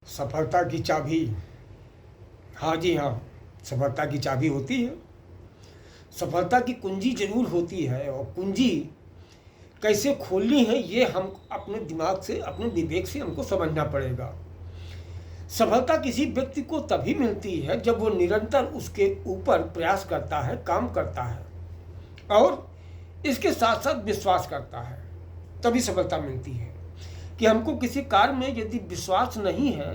सफलता की चाबी। हाँ जी हाँ, सफलता की चाबी होती है। सफलता की कुंजी जरूर होती है, और कुंजी कैसे खोलनी है ये हम अपने दिमाग से, अपने विवेक से हमको समझना पड़ेगा। सफलता किसी व्यक्ति को तभी मिलती है जब वो निरंतर उसके ऊपर प्रयास करता है, काम करता है और इसके साथ साथ विश्वास करता है, तभी सफलता मिलती है। कि हमको किसी कार्य में यदि विश्वास नहीं है,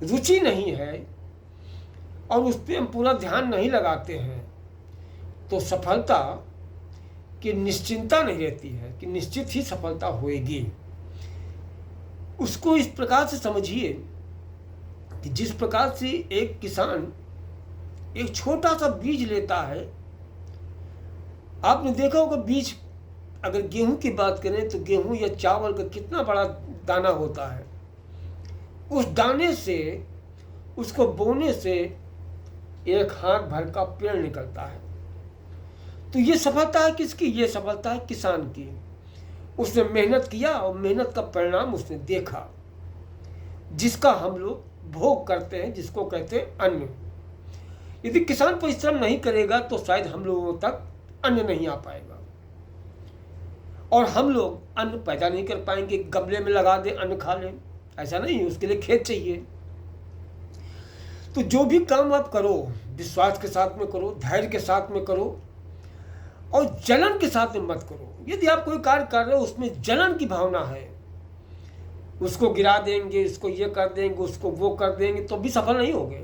रुचि नहीं है और उस पर हम पूरा ध्यान नहीं लगाते हैं, तो सफलता की निश्चिंता नहीं रहती है कि निश्चित ही सफलता होएगी। उसको इस प्रकार से समझिए कि जिस प्रकार से एक किसान एक छोटा सा बीज लेता है। आपने देखा होगा बीज, अगर गेहूं की बात करें तो गेहूं या चावल का कितना बड़ा दाना होता है। उस दाने से, उसको बोने से एक हाथ भर का पेड़ निकलता है। तो ये सफलता है किसकी? ये सफलता है किसान की। उसने मेहनत किया और मेहनत का परिणाम उसने देखा, जिसका हम लोग भोग करते हैं, जिसको कहते हैं अन्न। यदि किसान परिश्रम नहीं करेगा तो शायद हम लोगों तक अन्न नहीं आ पाएगा और हम लोग अन्न पैदा नहीं कर पाएंगे। गमले में लगा दे अन्न खा लें, ऐसा नहीं, उसके लिए खेत चाहिए। तो जो भी काम आप करो, विश्वास के साथ में करो, धैर्य के साथ में करो और जलन के साथ में मत करो। यदि आप कोई कार्य कर रहे हो उसमें जलन की भावना है, उसको गिरा देंगे, इसको ये कर देंगे, उसको वो कर देंगे, तो भी सफल नहीं होंगे।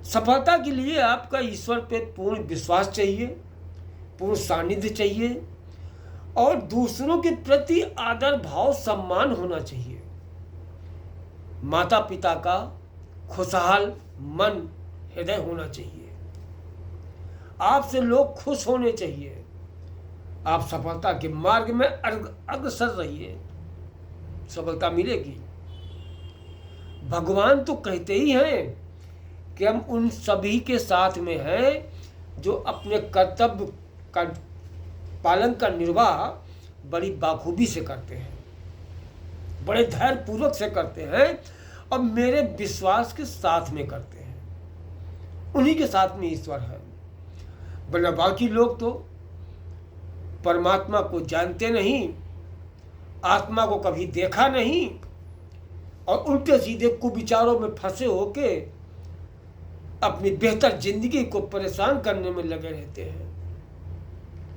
सफलता के लिए आपका ईश्वर पे पूर्ण विश्वास चाहिए, पूर्ण सानिध्य चाहिए और दूसरों के प्रति आदर भाव सम्मान होना चाहिए। माता पिता का खुशहाल मन हृदय होना चाहिए। आपसे लोग खुश होने चाहिए। आप सफलता के मार्ग में अग्रसर रहिए, सफलता मिलेगी। भगवान तो कहते ही हैं कि हम उन सभी के साथ में हैं जो अपने कर्तव्य का पालन का निर्वाह बड़ी बाखूबी से करते हैं, बड़े धैर्य पूर्वक से करते हैं और मेरे विश्वास के साथ में करते हैं। उन्हीं के साथ में ईश्वर है, वरना बाकी लोग तो परमात्मा को जानते नहीं, आत्मा को कभी देखा नहीं और उल्टे सीधे कुविचारों में फंसे होके अपनी बेहतर जिंदगी को परेशान करने में लगे रहते हैं।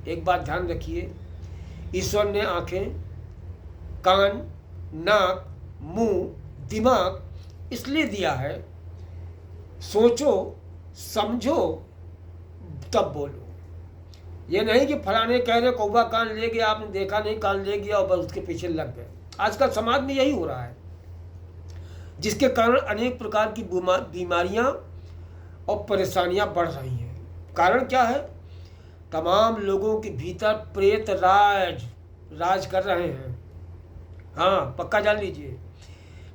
एक बात ध्यान रखिए, ईश्वर ने आंखें, कान, नाक, मुंह, दिमाग इसलिए दिया है, सोचो समझो तब बोलो। ये नहीं कि फलाने कह रहे कौवा कान ले गया, आपने देखा नहीं, कान ले गया और बस उसके पीछे लग गए। आजकल समाज में यही हो रहा है, जिसके कारण अनेक प्रकार की बीमारियां और परेशानियां बढ़ रही हैं। कारण क्या है? तमाम लोगों के भीतर प्रेत राज कर रहे हैं। हाँ, पक्का जान लीजिए।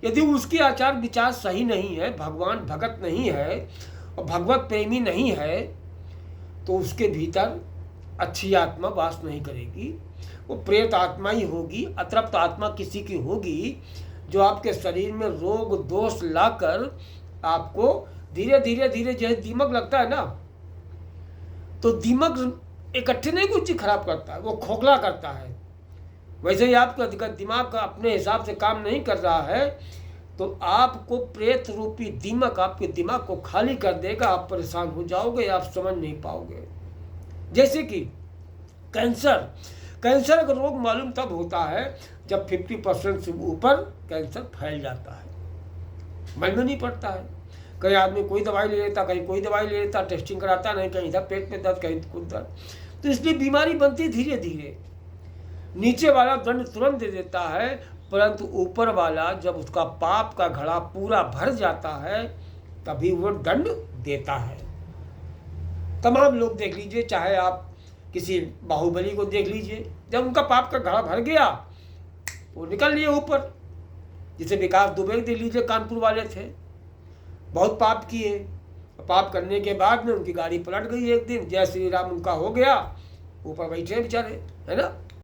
यदि उसके आचार विचार सही नहीं है, भगवान भगत नहीं है और भगवत प्रेमी नहीं है, तो उसके भीतर अच्छी आत्मा वास नहीं करेगी। वो प्रेत आत्मा ही होगी, अतृप्त आत्मा किसी की होगी, जो आपके शरीर में रोग दोष लाकर आपको धीरे धीरे धीरे, जैसे दीमक लगता है ना, तो दीमक इकट्ठे नहीं कुछ चीज खराब करता है, वो खोखला करता है। वैसे ही आपका दिमाग अपने हिसाब से काम नहीं कर रहा है तो आपको प्रेत रूपी दीमक आपके दिमाग को खाली कर देगा। आप परेशान हो जाओगे, आप समझ नहीं पाओगे। जैसे कि कैंसर का रोग मालूम तब होता है जब 50% से ऊपर कैंसर फैल जाता है, मालूम नहीं पड़ता है। कहीं आदमी कोई दवाई ले लेता, कहीं कोई दवाई ले लेता, टेस्टिंग कराता नहीं, कहीं इधर पेट में दर्द, कहीं कुछ दर्द। तो इसलिए बीमारी बनती धीरे धीरे। नीचे वाला दंड तुरंत दे देता है, परंतु ऊपर वाला जब उसका पाप का घड़ा पूरा भर जाता है तभी वो दंड देता है। तमाम लोग देख लीजिए, चाहे आप किसी बाहुबली को देख लीजिए, जब उनका पाप का घड़ा भर गया वो निकल लिए ऊपर। जिसे विकास दुबे देख लीजिए, कानपुर वाले थे, बहुत पाप किए। पाप करने के बाद में उनकी गाड़ी पलट गई एक दिन, जय श्री राम उनका हो गया, ऊपर बैठे बेचारे, है ना।